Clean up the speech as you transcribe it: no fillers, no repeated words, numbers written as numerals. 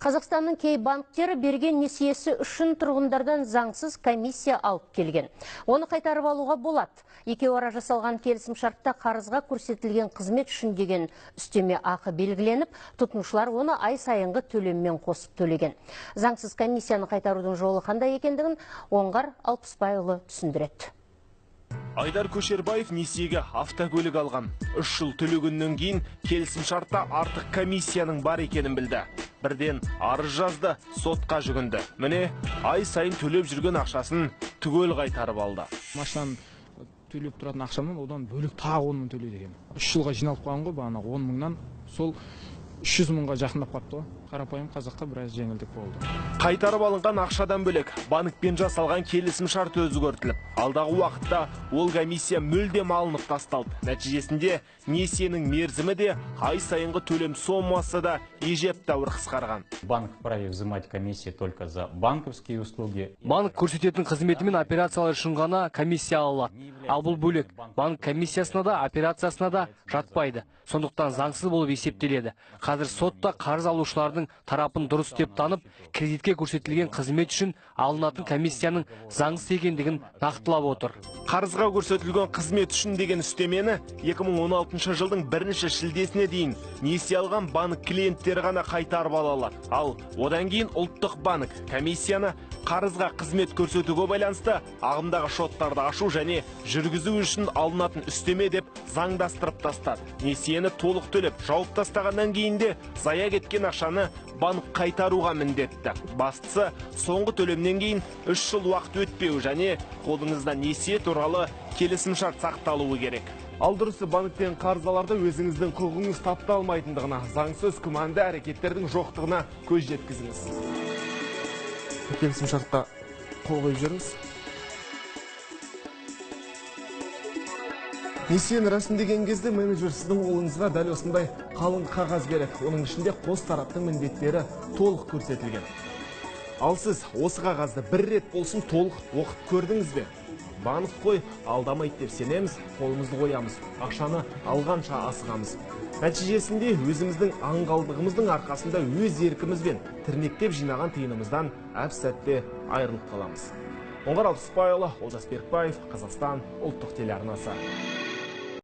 Қазақстанның кей банктері берген несиесі үшін тұрғындардан заңсыз комиссия алып келген. Оны қайтарып алуға болады. Екеуі ара жасалған келісім шартта қарызға көрсетілген қызмет үшін деген үстеме ақы белгіленіп, тұтынушылар оны ай сайынғы төлеммен қосып төлеген. Заңсыз комиссияны қайтарудың жолы қандай екендігін Оңғар Алпысбайұлы түсіндіреді. Айдар Көшербаев несиеге автокөлік алған. 3 жыл төлегеннен кейін келісім шартта артық комиссияның бар екенін білді. Бірден арыз жазды, сотқа жүгінді. Міне, ай сайын төлеп жүрген ақшасын түгел қайтарып алды. Машинаның төлеп тұратын ақшамнан одан бөлік тағы 10 мың төлейді екен. 3 жылға жиналып қойған ғой, бағана 10 мыңнан сол 300 мыңға жақындап қапты ғой. Қарапайым қазаққа біраз жеңілдік болды. Қайтарып алынған ақшадан бөлек банкпен жасалған келісім шарт өзгертіліп, алдағы уақытта ол комиссия мүлдем алынып тасталды. Нәтижесінде несиенің мерзімі де, ай сайынғы төлем сомасы да ежептәуір қысқарған. Банк вправе взимать комиссии только за банковские услуги. Банк көрсететін қызметімен операциялар үшін ғана комиссия алады. Ал бұл бөлек. Банк комиссиясына да, операциясына да жатпайды. Сондықтан заңсыз болып есептеледі. Қазір сотта қарыз алушылардың тарапын дұрыс деп танып, кредитке көрсетілген қызмет үшін алынатын комиссияның заңсыз екендігін нақтылап отыр. Қарызға көрсетілген қызмет үшін деген үстемені 2016 жылдың 1 шілдесіне дейін несие алған банк клиенттері ғана қайтарып ала алады. Ал одан кейін ұлттық банк комиссияны қарызға қызмет көрсетуге байланысты ағымдағы шоттарды ашу және жүргізу үшін алынатын үстеме деп заңдастырып тастады. Несиені толық төлеп жауып тастағаннан кейін де зая кеткен ақшаны банк қайтаруға міндетті. Бастысы соңғы төлемнен кейін 3 жыл уақыт өтпеу және қолыңызда несие туралы келісім шарт сақталуы керек. Ал дұрысы банктен қарыз аларда өзіңіздің құқығыңыз тапталмайтындығына, заңсыз күмәнді әрекеттердің жоқтығына көз жеткізіңіз. Келісім шартқа қол қойып жүріңіз. Несиені рәсімдеген кезде менеджер сіздің қолыңызға дәл осындай қалың қағаз береді. Оның ішінде қос тараптың міндеттері толық көрсетілген. Ал сіз осы қағазды бір рет болсын толық оқып көрдіңіз бе? Банк қой, алдамайды деп сенеміз, қолымызды қоямыз, ақшаны алғанша асығамыз. Нәтижесінде өзіміздің аңғалдығымыздың арқасында өз еркімізбен тірнектеп жинаған тиынымыздан әп-сәтте айырылып қаламыз. Оңғар Алпысбайұлы, Олжас Берікбаев, Қазақстан ұлттық телеарнасы.